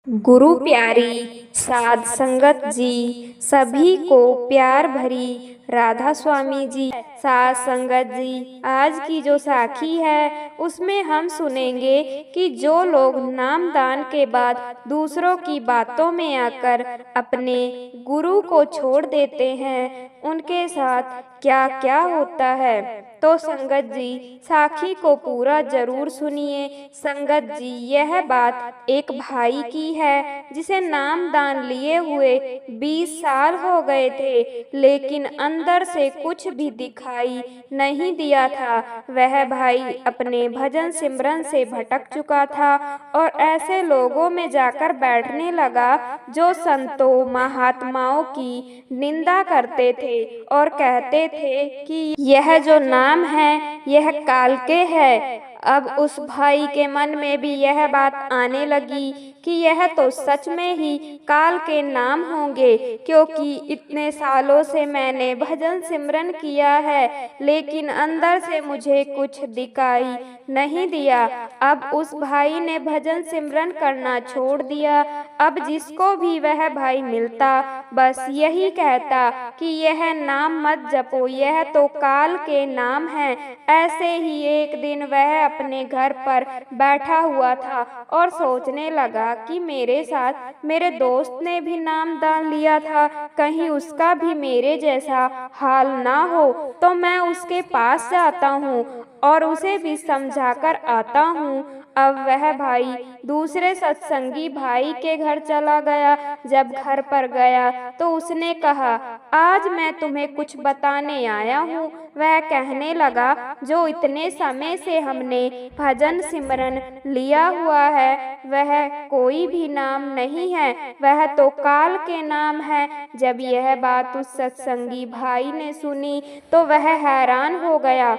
गुरु प्यारी साध संगत जी, सभी को प्यार भरी राधा स्वामी जी। साध संगत जी, आज की जो साखी है उसमें हम सुनेंगे कि जो लोग नाम दान के बाद दूसरों की बातों में आकर अपने गुरु को छोड़ देते हैं, उनके साथ क्या क्या होता है। तो संगत जी, साखी को पूरा जरूर सुनिए। संगत जी, यह बात एक भाई की है जिसे नाम दान लिए हुए 20 साल हो गए थे, लेकिन अंदर से कुछ भी दिखाई नहीं दिया था। वह भाई अपने भजन सिमरन से भटक चुका था और ऐसे लोगों में जाकर बैठने लगा जो संतों महात्माओं की निंदा करते थे और कहते थे कि यह जो नाम है यह काल के है। अब उस भाई के मन में भी यह बात आने लगी कि यह तो सच में ही काल के नाम होंगे, क्योंकि इतने सालों से मैंने भजन सिमरन किया है लेकिन अंदर से मुझे कुछ दिखाई नहीं दिया। अब उस भाई ने भजन सिमरन करना छोड़ दिया। अब जिसको भी वह भाई मिलता बस यही कहता कि यह नाम मत जपो, यह तो काल के नाम है। ऐसे ही एक दिन वह अपने घर पर बैठा हुआ था और सोचने लगा कि मेरे साथ मेरे दोस्त ने भी नाम दान लिया था, कहीं उसका भी मेरे जैसा हाल ना हो तो मैं उसके पास जाता हूँ और उसे भी समझाकर आता हूँ। अब वह भाई दूसरे सत्संगी भाई के घर चला गया। जब घर पर गया तो उसने कहा, आज मैं तुम्हें कुछ बताने आया हूँ। वह कहने लगा, जो इतने समय से हमने भजन सिमरन लिया हुआ है वह कोई भी नाम नहीं है, वह तो काल के नाम है। जब यह बात उस सत्संगी भाई ने सुनी तो वह हैरान हो गया।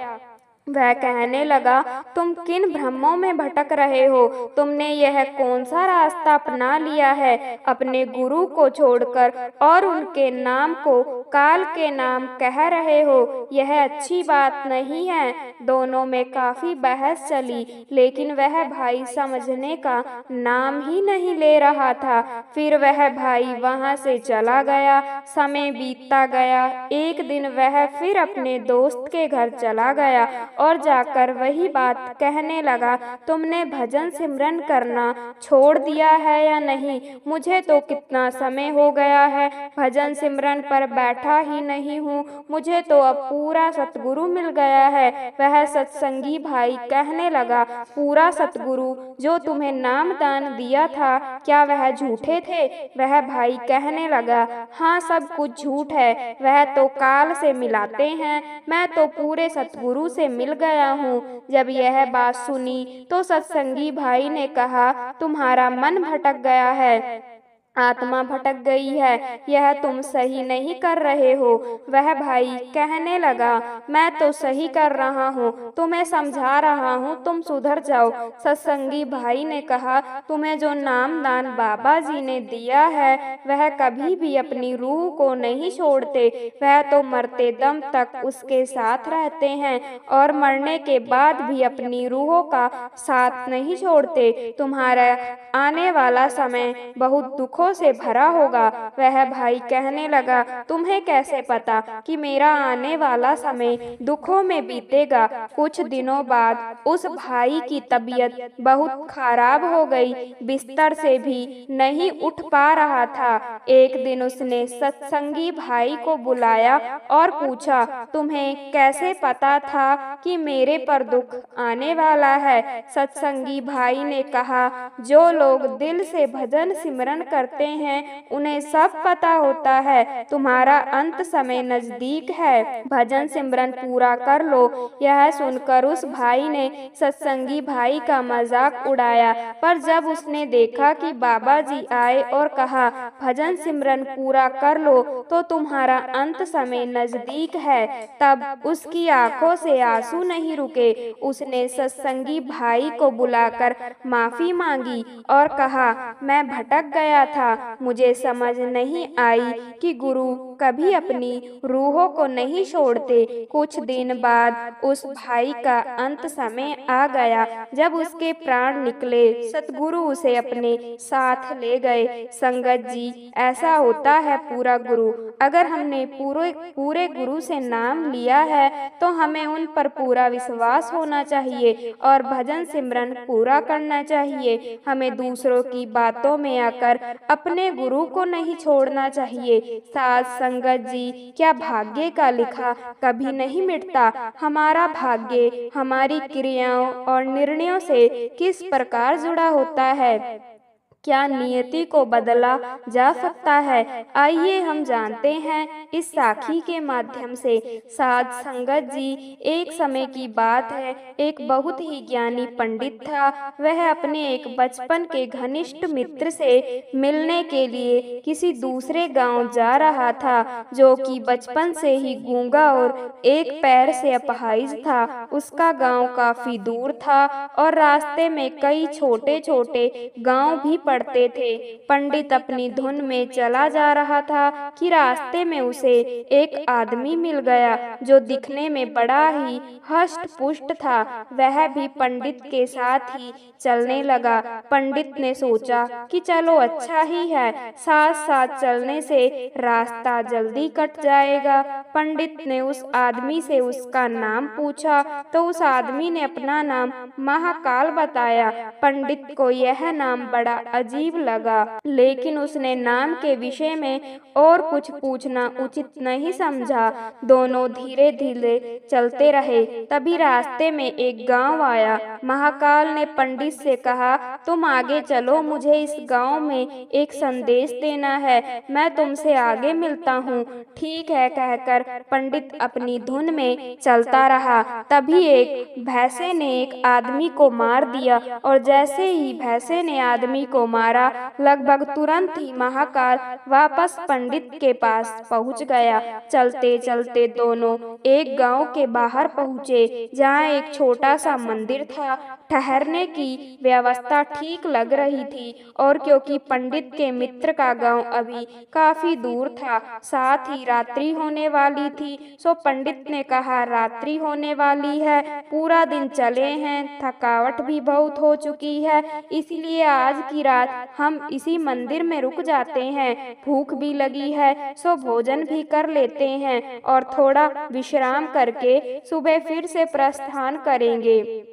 वह कहने लगा, तुम किन भ्रमों में भटक रहे हो? तुमने यह कौन सा रास्ता अपना लिया है अपने गुरु को छोड़कर और उनके नाम को काल के नाम कह रहे हो? यह अच्छी बात नहीं है। दोनों में काफी बहस चली, लेकिन वह भाई समझने का नाम ही नहीं ले रहा था। फिर वह भाई वहां से चला गया। समय बीतता गया। एक दिन वह फिर अपने दोस्त के घर चला गया और जाकर वही बात कहने लगा, तुमने भजन सिमरन करना छोड़ दिया है या नहीं? मुझे तो कितना समय हो गया है भजन सिमरन पर बैठा ही नहीं हूँ, मुझे तो अब पूरा सतगुरु मिल गया है। वह सत्संगी भाई कहने लगा, पूरा सतगुरु जो तुम्हें नाम दान दिया था क्या वह झूठे थे? वह भाई कहने लगा, हाँ सब कुछ झूठ है, वह तो काल से मिलाते हैं, मैं तो पूरे सतगुरु से मिल गया हूँ। जब यह बात सुनी तो सत्संगी भाई ने कहा, तुम्हारा मन भटक गया है, आत्मा भटक गई है, यह तुम सही नहीं कर रहे हो। वह भाई कहने लगा, मैं तो सही कर रहा हूँ, तुम्हें समझा रहा हूँ, तुम सुधर जाओ। सत्संगी भाई ने कहा, तुम्हें जो नाम दान बाबा जी ने दिया है वह कभी भी अपनी रूह को नहीं छोड़ते, वह तो मरते दम तक उसके साथ रहते हैं और मरने के बाद भी अपनी रूहों का साथ नहीं छोड़ते। तुम्हारा आने वाला समय बहुत दुखों से भरा होगा। वह भाई कहने लगा, तुम्हें कैसे पता कि मेरा आने वाला समय दुखों में बीतेगा? कुछ दिनों बाद उस भाई की तबीयत बहुत खराब हो गई, बिस्तर से भी नहीं उठ पा रहा था। एक दिन उसने सत्संगी भाई को बुलाया और पूछा, तुम्हें कैसे पता था कि मेरे पर दुख आने वाला है? सत्संगी भाई ने कहा, जो लोग दिल से भजन सिमरन करते हैं उन्हें सब पता होता है, तुम्हारा अंत समय नजदीक है, भजन सिमरन पूरा कर लो। यह सुनकर उस भाई ने सत्संगी भाई का मजाक उड़ाया, पर जब उसने देखा कि बाबा जी आए और कहा, भजन सिमरन पूरा कर लो तो तुम्हारा अंत समय नजदीक है, तब उसकी आंखों से आंसू नहीं रुके। उसने सत्संगी भाई को बुलाकर माफी मांगी और कहा, मैं भटक गया था, था। मुझे समझ नहीं आई कि गुरु कभी अपनी रूहों को नहीं छोड़ते। कुछ दिन बाद उस भाई का अंत समय आ गया। जब उसके प्राण निकले, सतगुरु उसे अपने साथ ले गए। संगत जी, ऐसा होता है पूरा गुरु। अगर हमने पूरे गुरु से नाम लिया है तो हमें उन पर पूरा विश्वास होना चाहिए और भजन सिमरन पूरा करना चाहिए। हमें दूसरों की बातों में आकर अपने गुरु को नहीं छोड़ना चाहिए। साध संगत जी, क्या भाग्य का लिखा कभी नहीं मिटता। हमारा भाग्य हमारी क्रियाओं और निर्णयों से किस प्रकार जुड़ा होता है, क्या नियति को बदला जा सकता है? आइए हम जानते हैं इस साखी के माध्यम से। साध संगत जी, एक समय की बात है, एक बहुत ही ज्ञानी पंडित था। वह अपने एक बचपन के घनिष्ठ मित्र से मिलने के लिए किसी दूसरे गांव जा रहा था, जो कि बचपन से ही गूंगा और एक पैर से अपाहिज था। उसका गांव काफी दूर था और रास्ते में कई छोटे छोटे गांव भी पड़ते थे। पंडित अपनी धुन में चला जा रहा था कि रास्ते में उसे एक आदमी मिल गया, जो दिखने में बड़ा ही हष्ट पुष्ट था। वह भी पंडित के साथ ही चलने लगा। पंडित ने सोचा कि चलो अच्छा ही है, साथ साथ चलने से रास्ता जल्दी कट जाएगा। पंडित ने उस आदमी से उसका नाम पूछा तो उस आदमी ने अपना नाम महाकाल बताया। पंडित को यह नाम बड़ा अजीब लगा, लेकिन उसने नाम के विषय में और कुछ पूछना उचित नहीं समझा। दोनों धीरे धीरे चलते रहे। तभी रास्ते में एक गांव आया। महाकाल ने पंडित से कहा, तुम आगे चलो, मुझे इस गांव में एक संदेश देना है, मैं तुमसे आगे मिलता हूँ। ठीक है कहकर पंडित अपनी धुन में चलता रहा। तभी एक भैंसे ने एक आदमी को मार दिया और जैसे ही भैंसे ने आदमी को मारा, लगभग तुरंत ही महाकाल वापस पंडित के पास पहुंच गया। चलते चलते दोनों एक गांव के बाहर पहुंचे, जहां एक छोटा सा मंदिर था। ठहरने की व्यवस्था ठीक लग रही थी और क्योंकि पंडित के मित्र का गांव अभी काफी दूर था, साथ ही रात्रि होने वाली थी, सो पंडित ने कहा, रात्रि होने वाली है, पूरा दिन चले हैं, थकावट भी बहुत हो चुकी है, इसलिए आज की रात हम इसी मंदिर में रुक जाते हैं। भूख भी लगी है, सो भोजन भी कर लेते हैं और थोड़ा विश्राम करके सुबह फिर से प्रस्थान करेंगे।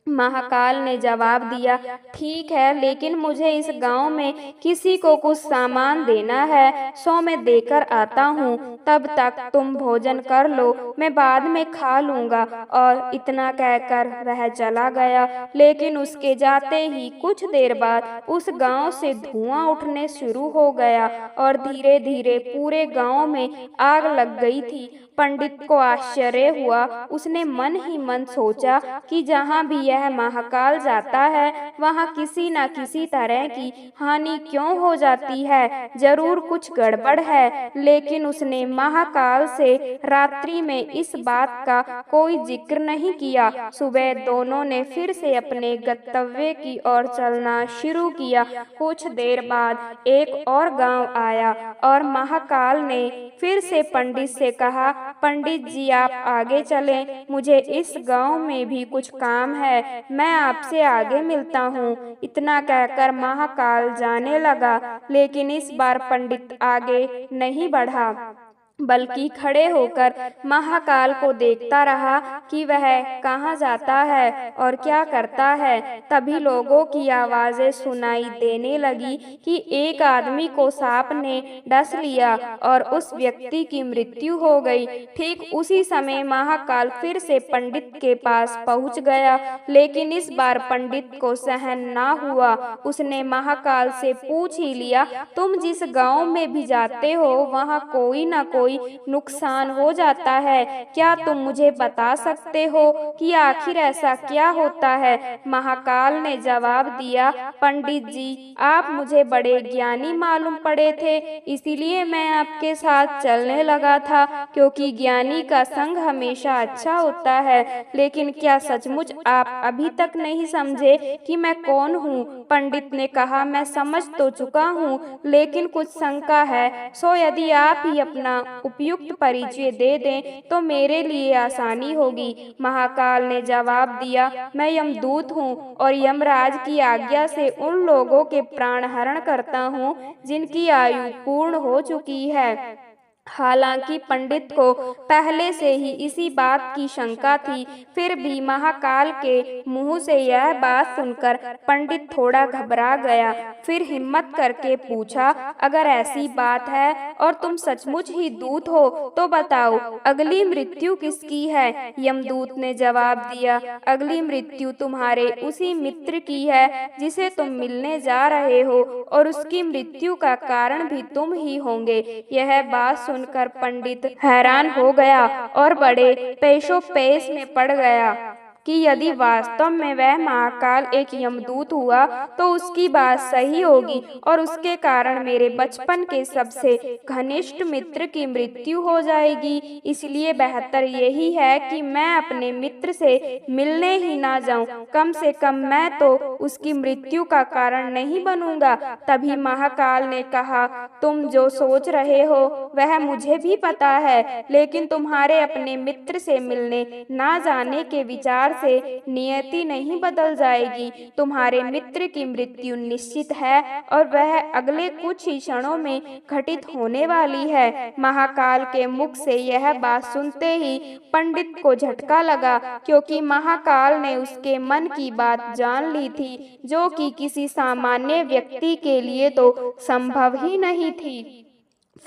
महाकाल ने जवाब दिया, ठीक है, लेकिन मुझे इस गांव में किसी को कुछ सामान देना है, सो मैं देकर आता हूँ। तब तक तुम भोजन कर लो, मैं बाद में खा लूँगा। और इतना कहकर वह चला गया। लेकिन उसके जाते ही कुछ देर बाद उस गांव से धुआं उठने शुरू हो गया और धीरे धीरे पूरे गांव में आग लग गई थी। पंडित को आश्चर्य हुआ। उसने मन ही मन सोचा कि जहाँ भी यह महाकाल जाता है, वहाँ किसी न किसी तरह की हानि क्यों हो जाती है, जरूर कुछ गड़बड़ है। लेकिन उसने महाकाल से रात्रि में इस बात का कोई जिक्र नहीं किया। सुबह दोनों ने फिर से अपने गंतव्य की ओर चलना शुरू किया। कुछ देर बाद एक और गांव आया और महाकाल ने फिर से पंडित से कहा, पंडित जी आप आगे चलें, मुझे इस गांव में भी कुछ काम है, मैं आपसे आगे मिलता हूँ। इतना कहकर महाकाल जाने लगा, लेकिन इस बार पंडित आगे नहीं बढ़ा, बल्कि खड़े होकर महाकाल को देखता रहा कि वह कहाँ जाता है और क्या करता है। तभी लोगों की आवाजें सुनाई देने लगी कि एक आदमी को सांप ने डस लिया और उस व्यक्ति की मृत्यु हो गई। ठीक उसी समय महाकाल फिर से पंडित के पास पहुंच गया, लेकिन इस बार पंडित को सहन ना हुआ। उसने महाकाल से पूछ ही लिया, तुम जिस गांव में भी जाते हो, वहाँ कोई न कोई कोई नुकसान हो जाता है। क्या तुम मुझे बता सकते हो कि आखिर ऐसा क्या होता है? महाकाल ने जवाब दिया, पंडित जी, आप मुझे बड़े ज्ञानी मालूम पड़े थे, इसीलिए मैं आपके साथ चलने लगा था, क्योंकि ज्ञानी का संग हमेशा अच्छा होता है। लेकिन क्या सचमुच आप अभी तक नहीं समझे कि मैं कौन हूँ? पंडित ने कहा, मैं समझ तो चुका हूँ, लेकिन कुछ शंका है। सो यदि आप ही अपना उपयुक्त परिचय दे दें तो मेरे लिए आसानी होगी। महाकाल ने जवाब दिया, मैं यमदूत हूँ और यमराज की आज्ञा से उन लोगों के प्राण हरण करता हूँ जिनकी आयु पूर्ण हो चुकी है। हालांकि पंडित को पहले से ही इसी बात की शंका थी, फिर भी महाकाल के मुंह से यह बात सुनकर पंडित थोड़ा घबरा गया। फिर हिम्मत करके पूछा, अगर ऐसी बात है और तुम सचमुच ही दूत हो तो बताओ, अगली मृत्यु किसकी है? यमदूत ने जवाब दिया, अगली मृत्यु तुम्हारे उसी मित्र की है जिसे तुम मिलने जा रहे हो, और उसकी मृत्यु का कारण भी तुम ही होंगे। यह बात सुनकर पंडित हैरान हो गया और बड़े पेशोपेश में पड़ गया कि यदि वास्तव में वह महाकाल एक यमदूत हुआ तो उसकी बात सही होगी और उसके कारण मेरे बचपन के सबसे घनिष्ठ मित्र की मृत्यु हो जाएगी। इसलिए बेहतर यही है कि मैं अपने मित्र से मिलने ही ना जाऊं, कम से कम मैं तो उसकी मृत्यु का कारण नहीं बनूंगा। तभी महाकाल ने कहा, तुम जो सोच रहे हो वह मुझे भी पता है, लेकिन तुम्हारे अपने मित्र से मिलने ना जाने के विचार से नियति नहीं बदल जाएगी। तुम्हारे मित्र की मृत्यु निश्चित है और वह अगले कुछ ही क्षणों में घटित होने वाली है। महाकाल के मुख से यह बात सुनते ही पंडित को झटका लगा, क्योंकि महाकाल ने उसके मन की बात जान ली थी, जो कि किसी सामान्य व्यक्ति के लिए तो संभव ही नहीं थी।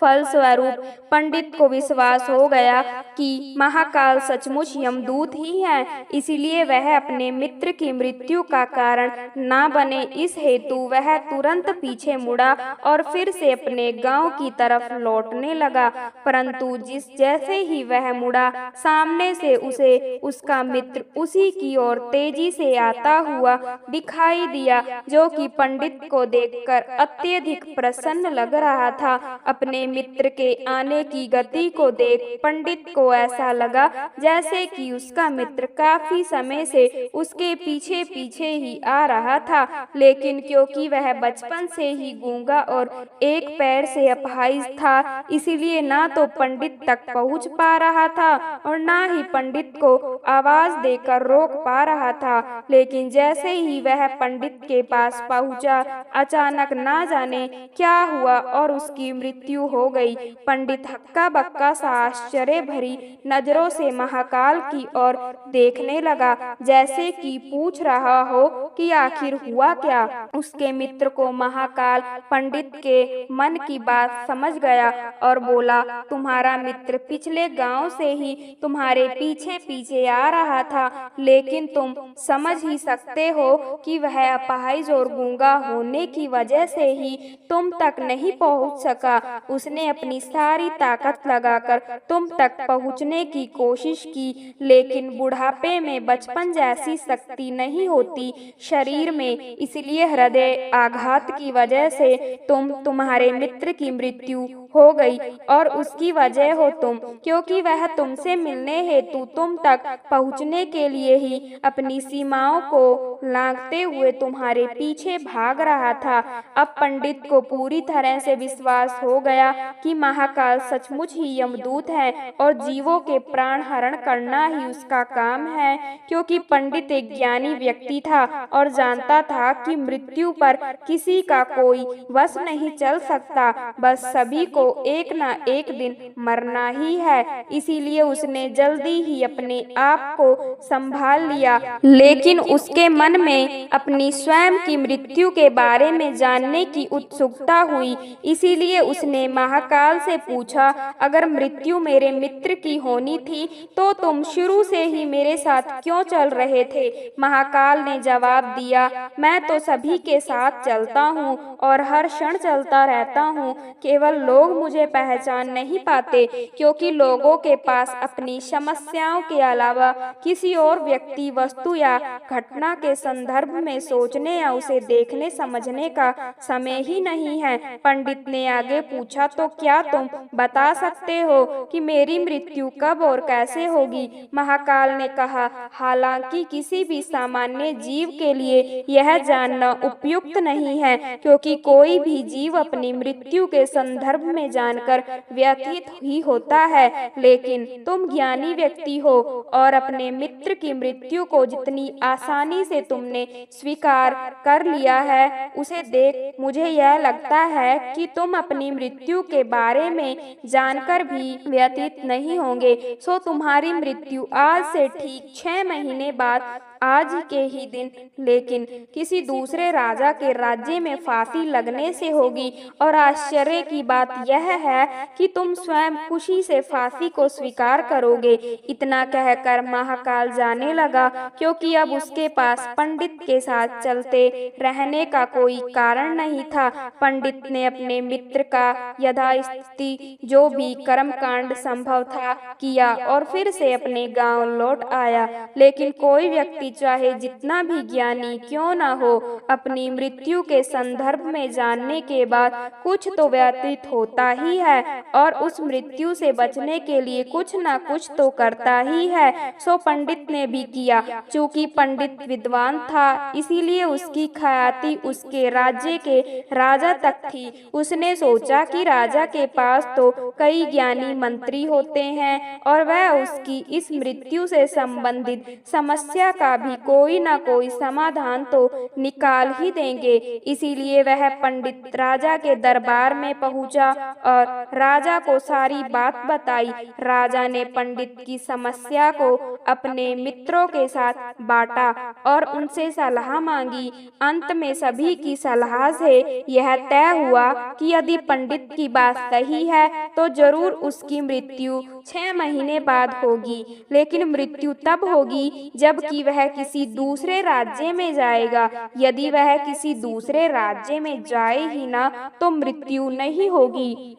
फलस्वरूप पंडित को विश्वास हो गया कि महाकाल सचमुच यमदूत ही है, इसलिए वह अपने मित्र की मृत्यु का कारण ना बने, इस हेतु वह तुरंत पीछे मुड़ा और फिर से अपने गांव की तरफ लौटने लगा। परंतु जैसे ही वह मुड़ा, सामने से उसे उसका मित्र उसी की ओर तेजी से आता हुआ दिखाई दिया, जो कि पंडित को देखकर अत्यधिक प्रसन्न लग रहा था। अपने मित्र के आने की गति को देख पंडित को ऐसा लगा जैसे कि उसका मित्र काफी समय से उसके पीछे पीछे ही आ रहा था, लेकिन क्योंकि वह बचपन से ही गूंगा और एक पैर से अपाहिज था, इसीलिए ना तो पंडित तक पहुंच पा रहा था और ना ही पंडित को आवाज देकर रोक पा रहा था। लेकिन जैसे ही वह पंडित के पास पहुंचा, अचानक ना जाने क्या हुआ और उसकी मृत्यु हो गई। पंडित हक्का बक्का सा आश्चर्य भरी नजरों से महाकाल की ओर देखने लगा, जैसे कि पूछ रहा हो कि आखिर हुआ क्या। उसके मित्र को महाकाल पंडित के मन की बात समझ गया और बोला, तुम्हारा मित्र पिछले गांव से ही तुम्हारे पीछे पीछे आ रहा था, लेकिन तुम समझ ही सकते हो कि वह अपाहिज और गूंगा होने की वजह से ही तुम तक नहीं पहुंच सका। उसने अपनी सारी ताकत लगाकर तुम तक पहुंचने की कोशिश की, लेकिन बुढ़ापे में बचपन जैसी शक्ति नहीं होती शरीर में, इसलिए हृदय आघात की वजह से तुम्हारे मित्र की मृत्यु हो गई और उसकी वजह हो तुम, क्योंकि वह तुमसे मिलने हेतु तुम तक पहुंचने के लिए ही अपनी सीमाओं को लांघते हुए तुम्हारे पीछे भाग रहा था। अब पंडित को पूरी तरह से विश्वास हो गया कि महाकाल सचमुच ही यमदूत है और जीवों के प्राण हरण करना ही उसका काम है, क्योंकि पंडित एक ज्ञानी व्यक्ति था और जानता था कि मृत्यु पर किसी का कोई वश नहीं चल सकता, बस सभी को एक ना एक दिन मरना ही है। इसीलिए उसने जल्दी ही अपने आप को संभाल लिया, लेकिन उसके मन में अपनी स्वयं की मृत्यु के बारे में जानने की उत्सुकता हुई। इसीलिए उसने महाकाल से पूछा, अगर मृत्यु मेरे मित्र की होनी थी तो तुम शुरू से ही मेरे साथ क्यों चल रहे थे? महाकाल ने जवाब दिया, मैं तो सभी के साथ चलता हूँ और हर क्षण चलता रहता हूँ, केवल लोग लोग मुझे पहचान नहीं पाते, क्योंकि लोगों के पास अपनी समस्याओं के अलावा किसी और व्यक्ति, वस्तु या घटना के संदर्भ में सोचने या उसे देखने समझने का समय ही नहीं है। पंडित ने आगे पूछा, तो क्या तुम बता सकते हो कि मेरी मृत्यु कब और कैसे होगी? महाकाल ने कहा, हालांकि किसी भी सामान्य जीव के लिए यह जानना उपयुक्त नहीं है, क्योंकि कोई भी जीव अपनी मृत्यु के संदर्भ में जानकर व्यथित ही होता है, लेकिन तुम ज्ञानी व्यक्ति हो और अपने मित्र की मृत्यु को जितनी आसानी से तुमने स्वीकार कर लिया है, उसे देख मुझे यह लगता है कि तुम अपनी मृत्यु के बारे में जानकर भी व्यथित नहीं होंगे। सो तुम्हारी मृत्यु आज से ठीक 6 महीने बाद आज के ही दिन, लेकिन किसी दूसरे राजा के राज्य में फांसी लगने से होगी। और आश्चर्य की बात यह है कि तुम स्वयं खुशी से फांसी को स्वीकार करोगे। इतना कहकर महाकाल जाने लगा, क्योंकि अब उसके पास पंडित के साथ चलते रहने का कोई कारण नहीं था। पंडित ने अपने मित्र का यथास्थिति जो भी कर्मकांड संभव था किया और फिर से अपने गांव लौट आया। लेकिन कोई व्यक्ति चाहे जितना भी ज्ञानी क्यों न हो, अपनी मृत्यु के संदर्भ में जानने के बाद कुछ तो व्यतीत होता ही है और उस मृत्यु से बचने के लिए कुछ न कुछ तो करता ही है। सो पंडित ने भी किया। चूंकि पंडित विद्वान था, इसीलिए उसकी ख्याति उसके राज्य के राजा तक थी। उसने सोचा कि राजा के पास तो कई ज्ञानी मंत्री होते हैं और वह उसकी इस मृत्यु से संबंधित समस्या का भी कोई ना कोई समाधान तो निकाल ही देंगे। इसीलिए वह पंडित राजा के दरबार में पहुंचा और राजा को सारी बात बताई। राजा ने पंडित की समस्या को अपने मित्रों के साथ बांटा और उनसे सलाह मांगी। अंत में सभी की सलाह से यह तय हुआ कि यदि पंडित की बात सही है तो जरूर उसकी मृत्यु 6 महीने बाद होगी, लेकिन मृत्यु तब होगी जबकि वह किसी दूसरे राज्य में जाएगा। यदि वह किसी दूसरे राज्य में जाए ही ना तो मृत्यु नहीं होगी।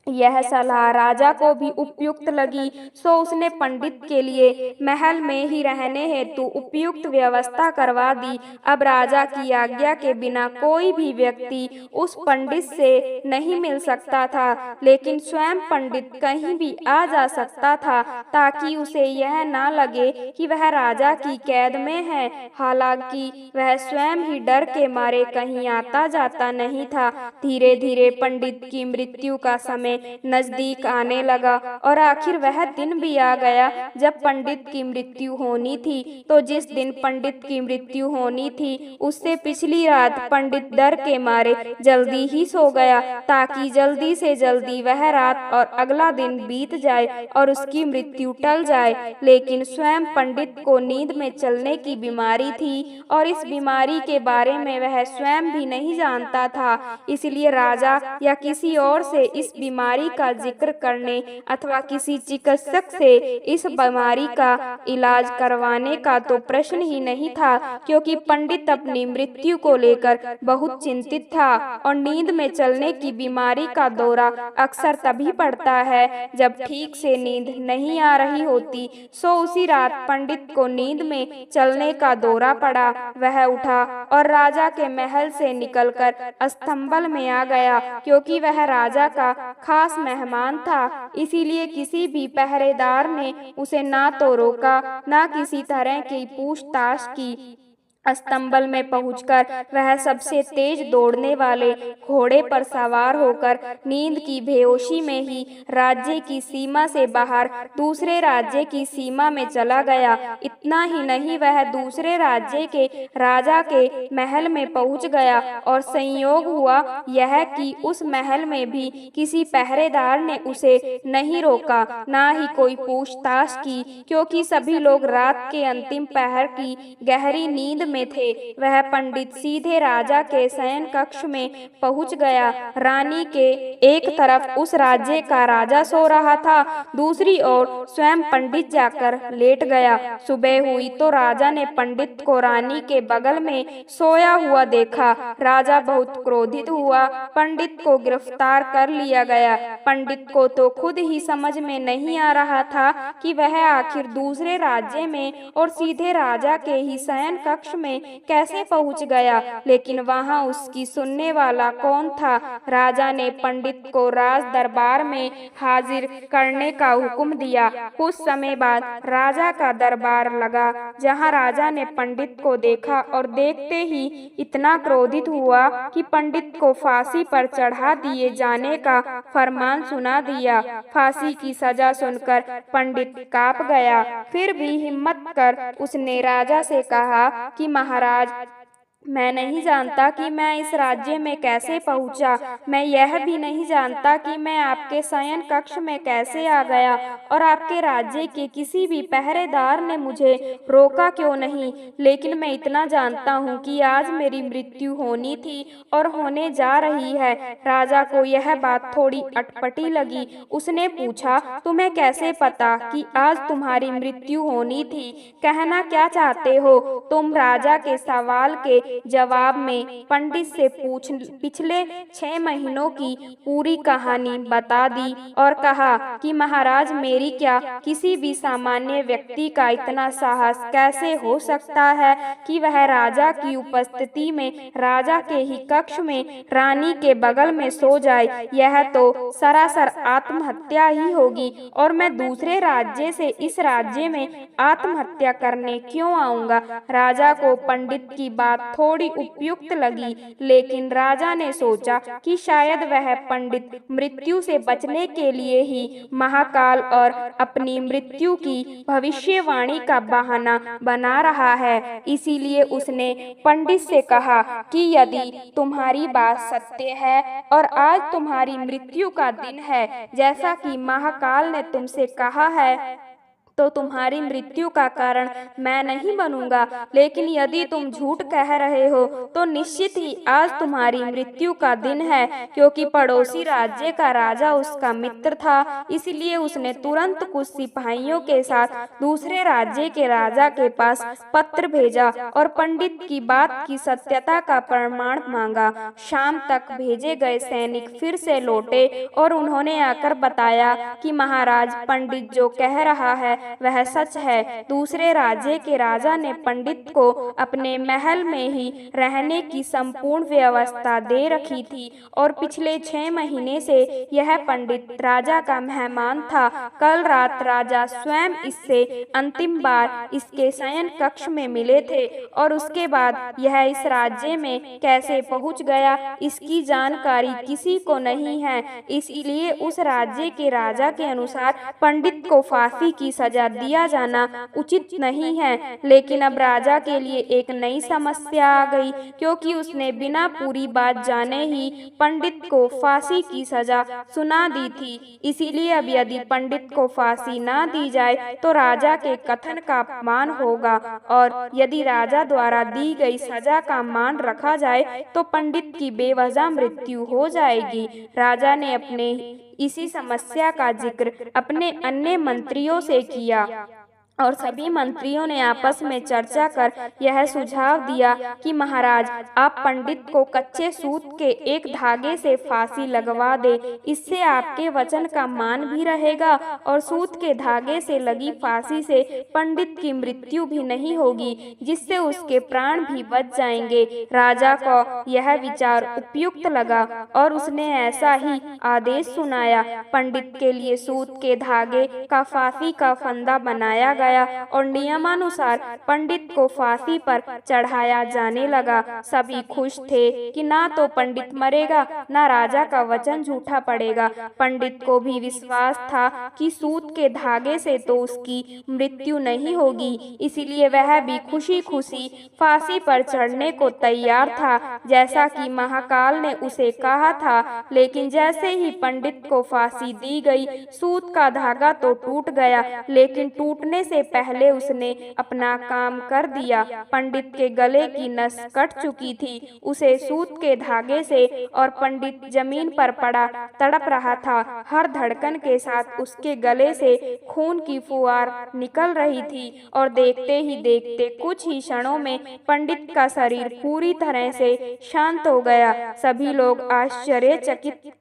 यह सलाह राजा को भी उपयुक्त लगी। सो उसने पंडित के लिए महल में ही रहने हेतु उपयुक्त व्यवस्था करवा दी। अब राजा की आज्ञा के बिना कोई भी व्यक्ति उस पंडित से नहीं मिल सकता था, लेकिन स्वयं पंडित कहीं भी आ जा सकता था, ताकि उसे यह ना लगे कि वह राजा की कैद में है। हालांकि वह स्वयं ही डर के मारे कहीं आता जाता नहीं था। धीरे धीरे पंडित की मृत्यु का समय नजदीक आने लगा और आखिर वह दिन भी आ गया जब पंडित की मृत्यु होनी थी। तो जिस दिन पंडित की मृत्यु होनी थी, उससे पिछली रात पंडित डर के मारे जल्दी ही सो गया, ताकि जल्दी से जल्दी वह रात और अगला दिन बीत जाए और उसकी मृत्यु टल जाए। लेकिन स्वयं पंडित को नींद में चलने की बीमारी थी और इस बीमारी के बारे में वह स्वयं भी नहीं जानता था। इसलिए राजा या किसी और से इस बीमारी का जिक्र करने अथवा किसी चिकित्सक से इस बीमारी का इलाज करवाने का तो प्रश्न ही नहीं था, क्योंकि पंडित अपनी मृत्यु को लेकर बहुत चिंतित था। और नींद में चलने की बीमारी का दौरा अक्सर तभी पड़ता है जब ठीक से नींद नहीं आ रही होती। सो उसी रात पंडित को नींद में चलने का दौरा पड़ा। वह उठा और राजा के महल से निकलकर अस्तंबल में आ गया, क्योंकि वह राजा का खास मेहमान था। इसीलिए किसी भी पहरेदार ने उसे ना तो रोका, ना किसी तरह की पूछताछ की। अस्तंबल में पहुंचकर वह सबसे तेज दौड़ने वाले घोड़े पर सवार होकर नींद की बेहोशी में ही राज्य की सीमा से बाहर दूसरे राज्य की सीमा में चला गया। इतना ही नहीं, वह दूसरे राज्य के राजा के महल में पहुंच गया और संयोग हुआ यह कि उस महल में भी किसी पहरेदार ने उसे नहीं रोका, ना ही कोई पूछताछ की, क्योंकि सभी लोग रात के अंतिम पहर की गहरी नींद में थे। वह पंडित सीधे राजा के शयन कक्ष में पहुंच गया। रानी के एक तरफ उस राज्य का राजा सो रहा था, दूसरी ओर स्वयं पंडित जाकर लेट गया। सुबह हुई तो राजा ने पंडित को रानी के बगल में सोया हुआ देखा। राजा बहुत क्रोधित हुआ। पंडित को गिरफ्तार कर लिया गया। पंडित को तो खुद ही समझ में नहीं आ रहा था कि वह आखिर दूसरे राज्य में और सीधे राजा के ही शयन कक्ष में कैसे पहुंच गया, लेकिन वहां उसकी सुनने वाला कौन था। राजा ने पंडित को राज दरबार में हाजिर करने का हुक्म दिया। कुछ समय बाद राजा का दरबार लगा, जहां राजा ने पंडित को देखा और देखते ही इतना क्रोधित हुआ कि पंडित को फांसी पर चढ़ा दिए जाने का फरमान सुना दिया। फांसी की सजा सुनकर पंडित कांप गया। फिर भी हिम्मत कर उसने राजा से कहा कि महाराज, मैं नहीं जानता कि मैं इस राज्य में कैसे पहुंचा। मैं यह भी नहीं जानता कि मैं आपके शयन कक्ष में कैसे आ गया और आपके राज्य के किसी भी पहरेदार ने मुझे रोका क्यों नहीं। लेकिन मैं इतना जानता हूँ कि आज मेरी मृत्यु होनी थी और होने जा रही है। राजा को यह बात थोड़ी अटपटी लगी। उसने पूछा, तुम्हें कैसे पता कि आज तुम्हारी मृत्यु होनी थी? कहना क्या चाहते हो तुम? राजा के सवाल के जवाब में पंडित से पिछले 6 महीनों की पूरी कहानी बता दी और कहा कि महाराज, मेरी क्या किसी भी सामान्य व्यक्ति का इतना साहस कैसे हो सकता है कि वह राजा की उपस्थिति में राजा के ही कक्ष में रानी के बगल में सो जाए। यह तो सरासर आत्महत्या ही होगी और मैं दूसरे राज्य से इस राज्य में आत्महत्या करने क्यों आऊंगा। राजा को पंडित की बात थोड़ी उपयुक्त लगी, लेकिन राजा ने सोचा कि शायद वह पंडित मृत्यु से बचने के लिए ही महाकाल और अपनी मृत्यु की भविष्यवाणी का बहाना बना रहा है। इसीलिए उसने पंडित से कहा कि यदि तुम्हारी बात सत्य है और आज तुम्हारी मृत्यु का दिन है, जैसा कि महाकाल ने तुमसे कहा है, तो तुम्हारी मृत्यु का कारण मैं नहीं बनूंगा। लेकिन यदि तुम झूठ कह रहे हो तो निश्चित ही आज तुम्हारी मृत्यु का दिन है, क्योंकि पड़ोसी राज्य का राजा उसका मित्र था। इसलिए उसने तुरंत कुछ सिपाहियों के साथ दूसरे राज्य के राजा के पास पत्र भेजा और पंडित की बात की सत्यता का प्रमाण मांगा। शाम तक भेजे गए सैनिक फिर से लौटे और उन्होंने आकर बताया कि महाराज, पंडित जो कह रहा है वह सच है। दूसरे राज्य के राजा ने पंडित को अपने महल में ही रहने की संपूर्ण व्यवस्था दे रखी थी और पिछले 6 महीने से यह पंडित राजा का मेहमान था। कल रात राजा स्वयं इससे अंतिम बार इसके शयन कक्ष में मिले थे और उसके बाद यह इस राज्य में कैसे पहुंच गया, इसकी जानकारी किसी को नहीं है। इसलिए उस राज्य के राजा के अनुसार पंडित को फांसी की सजा दिया जाना उचित नहीं है। लेकिन अब राजा के लिए एक नई समस्या आ गई, क्योंकि उसने बिना पूरी बात जाने ही पंडित को फांसी की सजा सुना दी थी। इसीलिए अब यदि पंडित को फांसी ना दी जाए तो राजा के कथन का अपमान होगा, और यदि राजा द्वारा दी गई सजा का मान रखा जाए तो पंडित की बेवजह मृत्यु हो जाएगी। राजा ने अपने इसी समस्या का जिक्र अपने अन्य मंत्रियों से किया और सभी मंत्रियों ने आपस में चर्चा कर यह सुझाव दिया कि महाराज, आप पंडित को कच्चे सूत के एक धागे से फांसी लगवा दे। इससे आपके वचन का मान भी रहेगा और सूत के धागे से लगी फांसी से पंडित की मृत्यु भी नहीं होगी, जिससे उसके प्राण भी बच जाएंगे। राजा को यह विचार उपयुक्त लगा और उसने ऐसा ही आदेश सुनाया। पंडित के लिए सूत के धागे का फांसी का फंदा बनाया गया और नियमानुसार पंडित को फांसी पर चढ़ाया जाने लगा। सभी खुश थे कि ना तो पंडित मरेगा, ना राजा का वचन झूठा पड़ेगा। पंडित को भी विश्वास था कि सूत के धागे से तो उसकी मृत्यु नहीं होगी, इसीलिए वह भी खुशी खुशी फांसी पर चढ़ने को तैयार था, जैसा कि महाकाल ने उसे कहा था। लेकिन जैसे ही पंडित को फांसी दी गई, सूत का धागा तो टूट गया, लेकिन टूटने से से पहले उसने अपना काम कर दिया। पंडित के गले की नस कट चुकी थी। उसे सूत के धागे से और पंडित जमीन पर पड़ा तड़प रहा था। हर धड़कन के साथ उसके गले से खून की फुहार निकल रही थी और देखते ही देखते कुछ ही क्षणों में पंडित का शरीर पूरी तरह से शांत हो गया। सभी लोग आश्चर्यचकित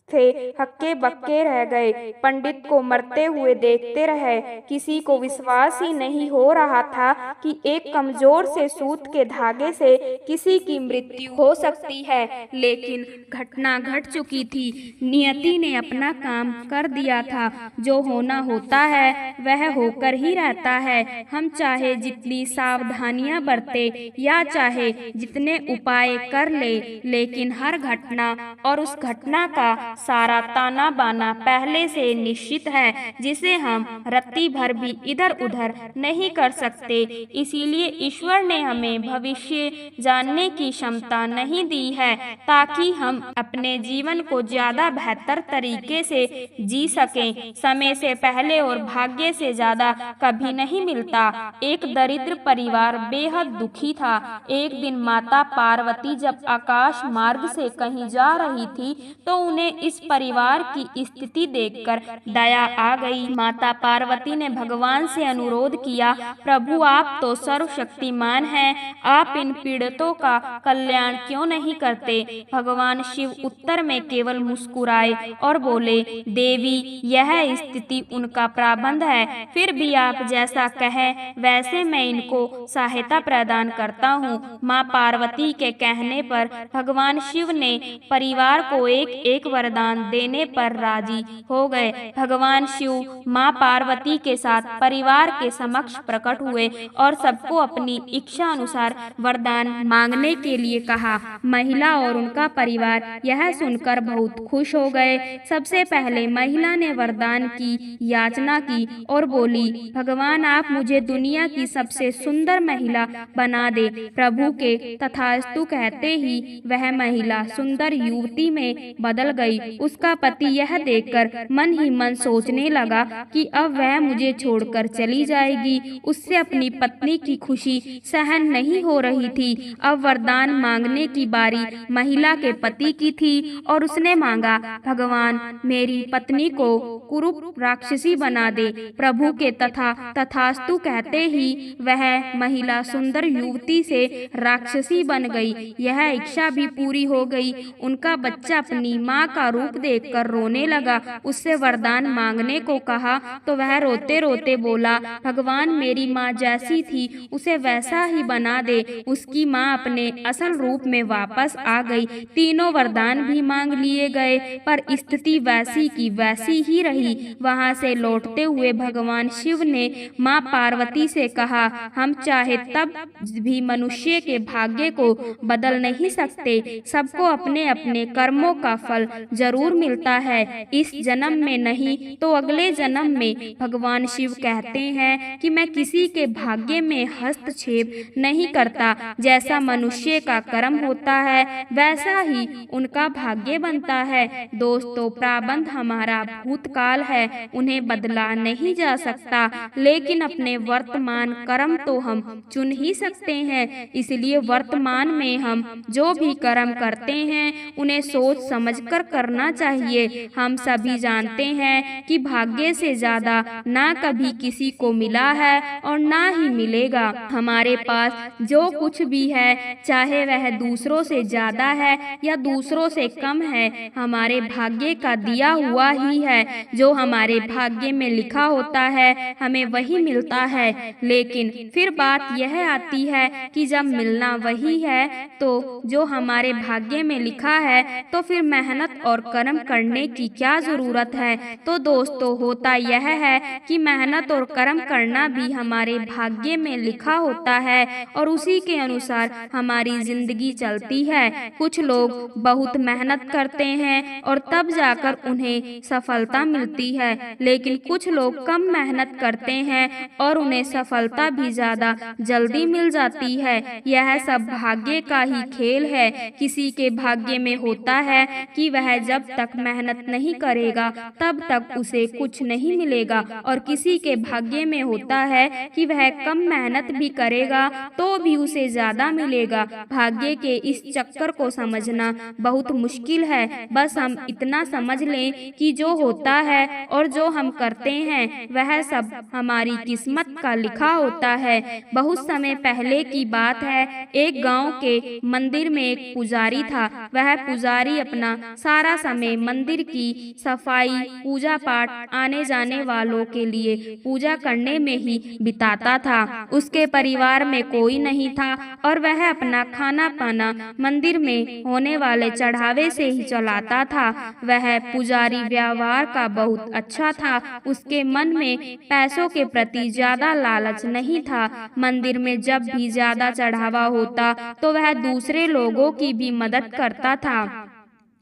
थे, हक्के बक्के रह गए। पंडित को मरते हुए देखते रहे। किसी को विश्वास ही नहीं हो रहा था कि एक कमजोर से सूत के धागे से किसी की मृत्यु हो सकती है, लेकिन घटना घट चुकी थी। नियति ने अपना काम कर दिया था। जो होना होता है वह होकर ही रहता है। हम चाहे जितनी सावधानियां बरते या चाहे जितने उपाय कर ले, लेकिन हर घटना और उस घटना का सारा ताना बाना पहले से निश्चित है, जिसे हम रत्ती भर भी इधर उधर नहीं कर सकते। इसीलिए ईश्वर ने हमें भविष्य जानने की क्षमता नहीं दी है, ताकि हम अपने जीवन को ज्यादा बेहतर तरीके से जी सकें। समय से पहले और भाग्य से ज्यादा कभी नहीं मिलता। एक दरिद्र परिवार बेहद दुखी था। एक दिन माता पार्वती जब आकाश मार्ग से कहीं जा रही थी तो उन्हें इस परिवार की स्थिति देखकर दया आ गई। माता पार्वती ने भगवान से अनुरोध किया, प्रभु आप तो सर्वशक्तिमान हैं, आप इन पीड़ितों का कल्याण क्यों नहीं करते। भगवान शिव उत्तर में केवल मुस्कुराए और बोले, देवी यह स्थिति उनका प्रारब्ध है, फिर भी आप जैसा कहें वैसे मैं इनको सहायता प्रदान करता हूँ। माँ पार्वती के कहने पर भगवान शिव ने परिवार को एक एक वरदान देने पर राजी हो गए। भगवान शिव माँ पार्वती के साथ परिवार के समक्ष प्रकट हुए और सबको अपनी इच्छा अनुसार वरदान मांगने के लिए कहा। महिला और उनका परिवार यह सुनकर बहुत खुश हो गए। सबसे पहले महिला ने वरदान की याचना की और बोली, भगवान आप मुझे दुनिया की सबसे सुंदर महिला बना दे। प्रभु के तथास्तु कहते ही वह महिला सुंदर युवती में बदल गई। उसका पति यह देखकर मन ही मन सोचने लगा कि अब वह मुझे छोड़कर चली जाएगी। उससे अपनी पत्नी की खुशी सहन नहीं हो रही थी। अब वरदान मांगने की बारी महिला के पति की थी और उसने मांगा, भगवान मेरी पत्नी को कुरूप राक्षसी बना दे। प्रभु के तथास्तु कहते ही वह महिला सुंदर युवती से राक्षसी बन गई। यह इच्छा भी पूरी हो गई। उनका बच्चा अपनी माँ का रूप देखकर रोने लगा। उससे वरदान मांगने को कहा तो वह रोते रोते बोला, भगवान मेरी माँ जैसी थी उसे वैसा ही बना दे। उसकी माँ अपने असल रूप में वापस आ गई। तीनों वरदान भी मांग लिए गए पर स्थिति वैसी की वैसी ही रही। वहां से लौटते हुए भगवान शिव ने माँ पार्वती से कहा, हम चाहे तब भी मनुष्य के भाग्य को बदल नहीं सकते। सबको अपने अपने कर्मों का फल जरूर मिलता है, इस जन्म में नहीं तो अगले जन्म में। भगवान शिव कहते हैं कि मैं किसी के भाग्य में हस्तक्षेप नहीं करता। जैसा मनुष्य का कर्म होता है वैसा ही उनका भाग्य बनता है। दोस्तों प्रारब्ध हमारा भूतकाल है, उन्हें बदला नहीं जा सकता, लेकिन अपने वर्तमान कर्म तो हम चुन ही सकते हैं। इसलिए वर्तमान में हम जो भी कर्म करते हैं उन्हें सोच समझकर करना चाहिए। हम सभी जानते हैं कि भाग्य से ज्यादा ना कभी किसी को मिला है और ना ही मिलेगा। हमारे पास जो कुछ भी है, चाहे वह दूसरों से ज्यादा है या दूसरों से कम है, हमारे भाग्य का दिया हुआ ही है। जो हमारे भाग्य में लिखा होता है हमें वही मिलता है। लेकिन फिर बात यह आती है कि जब मिलना वही है तो जो हमारे भाग्य में लिखा है तो फिर मेहनत और कर्म करने की क्या जरूरत है। तो दोस्तों होता यह है कि मेहनत और कर्म करना भी हमारे भाग्य में लिखा होता है और उसी के अनुसार हमारी जिंदगी चलती है। कुछ लोग बहुत मेहनत करते हैं और तब जाकर उन्हें सफलता मिलती है, लेकिन कुछ लोग कम मेहनत करते हैं और उन्हें सफलता भी ज्यादा जल्दी मिल जाती है। यह सब भाग्य का ही खेल है। किसी के भाग्य में होता है कि वह जब तक मेहनत नहीं करेगा तब तक उसे कुछ नहीं मिलेगा, और किसी के भाग्य में होता है कि वह कम मेहनत भी करेगा तो भी उसे ज्यादा मिलेगा। भाग्य के इस चक्कर को समझना बहुत मुश्किल है। बस हम इतना समझ लें कि जो होता है और जो हम करते हैं वह सब हमारी किस्मत का लिखा होता है। बहुत समय पहले की बात है, एक गांव के मंदिर में एक पुजारी था। वह पुजारी अपना सारा समय मंदिर की सफाई, पूजा पाठ, आने जाने वालों के लिए पूजा करने में ही बिताता था। उसके परिवार में कोई नहीं था और वह अपना खाना पाना मंदिर में होने वाले चढ़ावे से ही चलाता था। वह पुजारी व्यवहार का बहुत अच्छा था। उसके मन में पैसों के प्रति ज्यादा लालच नहीं था। मंदिर में जब भी ज्यादा चढ़ावा होता तो वह दूसरे लोगों की भी मदद करता था।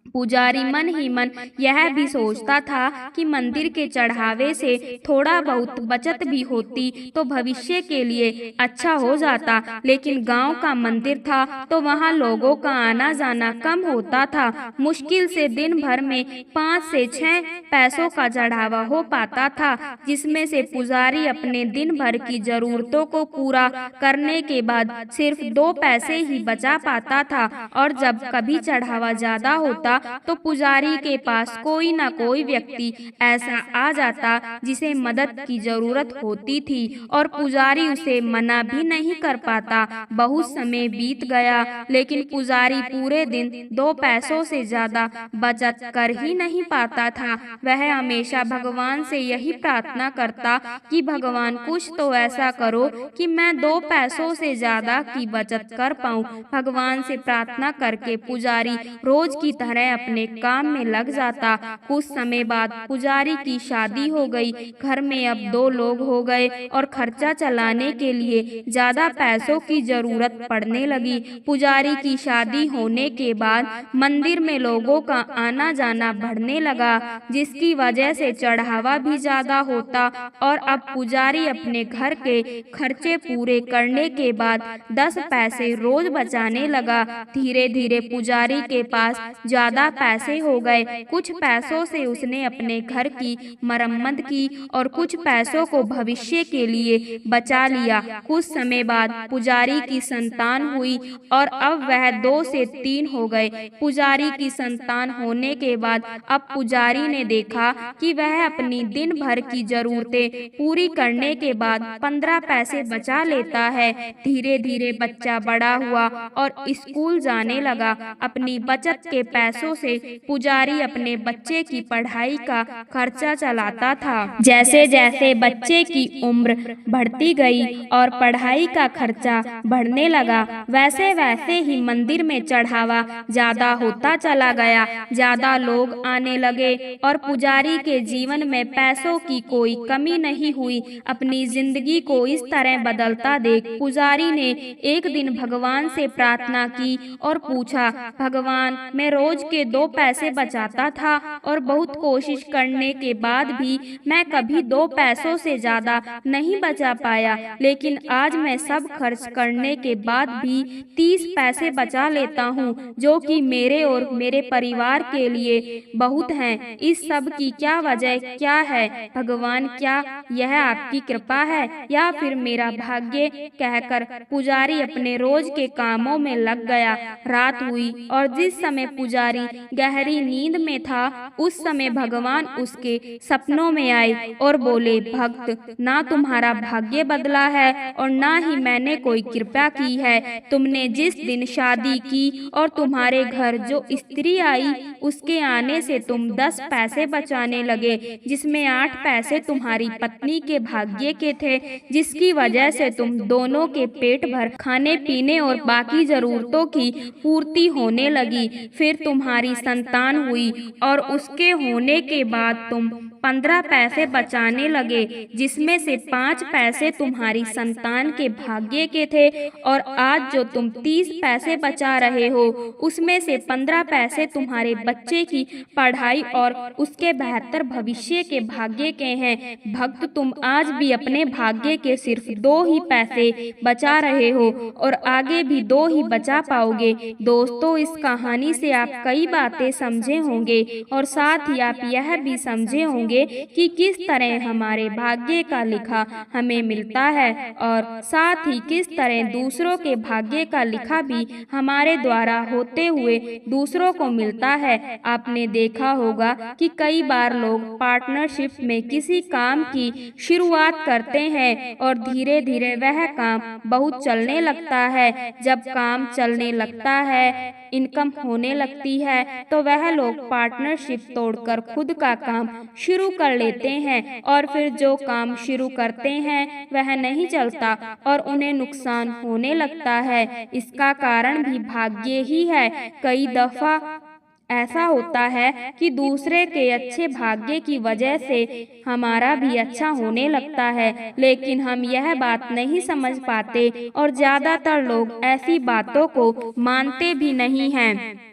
पुजारी मन ही मन यह भी सोचता था कि मंदिर के चढ़ावे से थोड़ा बहुत बचत भी होती तो भविष्य के लिए अच्छा हो जाता। लेकिन गांव का मंदिर था तो वहां लोगों का आना जाना कम होता था। मुश्किल से दिन भर में 5 से 6 पैसों का चढ़ावा हो पाता था, जिसमें से पुजारी अपने दिन भर की जरूरतों को पूरा करने के बाद सिर्फ 2 पैसे ही बचा पाता था। और जब कभी चढ़ावा ज्यादा होता तो पुजारी के पास कोई न कोई व्यक्ति ऐसा आ जाता जिसे मदद की जरूरत होती थी और पुजारी उसे मना भी नहीं कर पाता। बहुत समय बीत गया लेकिन पुजारी पूरे दिन 2 पैसों से ज्यादा बचत कर ही नहीं पाता था। वह हमेशा भगवान से यही प्रार्थना करता कि भगवान कुछ तो ऐसा करो कि मैं 2 पैसों से ज्यादा की बचत कर पाऊं। भगवान से प्रार्थना करके पुजारी रोज की तरह अपने काम में लग जाता। कुछ समय बाद पुजारी की शादी हो गई। घर में अब 2 लोग हो गए और खर्चा चलाने के लिए ज्यादा पैसों की जरूरत पड़ने लगी। पुजारी की शादी होने के बाद मंदिर में लोगों का आना जाना बढ़ने लगा, जिसकी वजह से चढ़ावा भी ज्यादा होता। और अब पुजारी अपने घर के खर्चे पूरे करने के बाद 10 पैसे रोज बचाने लगा। धीरे धीरे पुजारी के पास ज्यादा पैसे हो गए। कुछ पैसों से उसने अपने घर की मरम्मत की और कुछ पैसों को भविष्य के लिए बचा लिया। कुछ समय बाद पुजारी की संतान हुई और अब वह 2 से 3 हो गए। पुजारी की संतान होने के बाद अब पुजारी ने देखा कि वह अपनी दिन भर की जरूरतें पूरी करने के बाद 15 पैसे बचा लेता है। धीरे धीरे बच्चा बड़ा हुआ और स्कूल जाने लगा। अपनी बचत के पैसों से पुजारी अपने बच्चे की पढ़ाई का खर्चा चलाता था। जैसे जैसे बच्चे की उम्र बढ़ती गई और पढ़ाई का खर्चा बढ़ने लगा, वैसे वैसे ही मंदिर में चढ़ावा ज्यादा होता चला गया। ज्यादा लोग आने लगे और पुजारी के जीवन में पैसों की कोई कमी नहीं हुई। अपनी जिंदगी को इस तरह बदलता देख पुजारी ने एक दिन भगवान से प्रार्थना की और पूछा, भगवान, मैं रोज के 2 पैसे बचाता था और बहुत कोशिश करने के बाद भी मैं कभी 2 पैसों से ज्यादा नहीं बचा पाया, लेकिन आज मैं सब खर्च करने के बाद भी 30 पैसे बचा लेता हूँ, जो कि मेरे और मेरे परिवार के लिए बहुत हैं। इस सब की क्या वजह क्या है भगवान? क्या यह आपकी कृपा है या फिर मेरा भाग्य? कहकर पुजारी अपने रोज के कामों में लग गया। रात हुई और जिस समय पुजारी गहरी नींद में था उस समय भगवान उसके सपनों में आए और बोले, भक्त, ना तुम्हारा भाग्य बदला है और ना ही मैंने कोई कृपा की है। तुमने जिस दिन शादी की और तुम्हारे घर जो स्त्री आई उसके आने से तुम 10 पैसे बचाने लगे, जिसमें 8 पैसे तुम्हारी पत्नी के भाग्य के थे, जिसकी वजह से तुम दोनों के पेट भर खाने पीने और बाकी जरूरतों की पूर्ति होने लगी। फिर तुम्हारी संतान हुई और उसके होने के बाद तुम 15 पैसे बचाने लगे, जिसमें से 5 पैसे तुम्हारी संतान के भाग्य के थे, और आज जो तुम 30 पैसे बचा रहे हो उसमें से 15 पैसे तुम्हारे बच्चे की पढ़ाई और उसके बेहतर भविष्य के भाग्य के हैं। भक्त, तुम आज भी अपने भाग्य के सिर्फ 2 ही पैसे बचा रहे हो और आगे भी 2 ही बचा पाओगे। दोस्तों, इस कहानी से आप कई बातें समझे होंगे और साथ ही आप यह भी समझे होंगे कि किस तरह हमारे भाग्य का लिखा हमें मिलता है और साथ ही किस तरह दूसरों के भाग्य का लिखा भी हमारे द्वारा होते हुए दूसरों को मिलता है। आपने देखा होगा कि कई बार लोग पार्टनरशिप में किसी काम की शुरुआत करते हैं और धीरे धीरे वह काम बहुत चलने लगता है। जब काम चलने लगता है, इनकम होने लगती है, तो वह लोग पार्टनरशिप तोड़कर खुद का काम शुरू कर लेते हैं और फिर जो काम शुरू करते हैं वह नहीं चलता और उन्हें नुकसान होने लगता है। इसका कारण भी भाग्य ही है। कई दफा ऐसा होता है कि दूसरे के अच्छे भाग्य की वजह से हमारा भी अच्छा होने लगता है, लेकिन हम यह बात नहीं समझ पाते और ज्यादातर लोग ऐसी बातों को मानते भी नहीं हैं।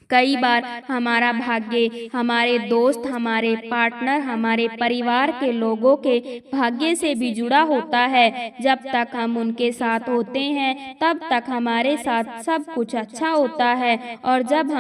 कई बार हमारा भाग्य हमारे दोस्त, हमारे पार्टनर, हमारे परिवार के लोगों के भाग्य से भी जुड़ा होता है। जब तक हम उनके साथ होते हैं तब तक हमारे साथ सब कुछ अच्छा होता है और जब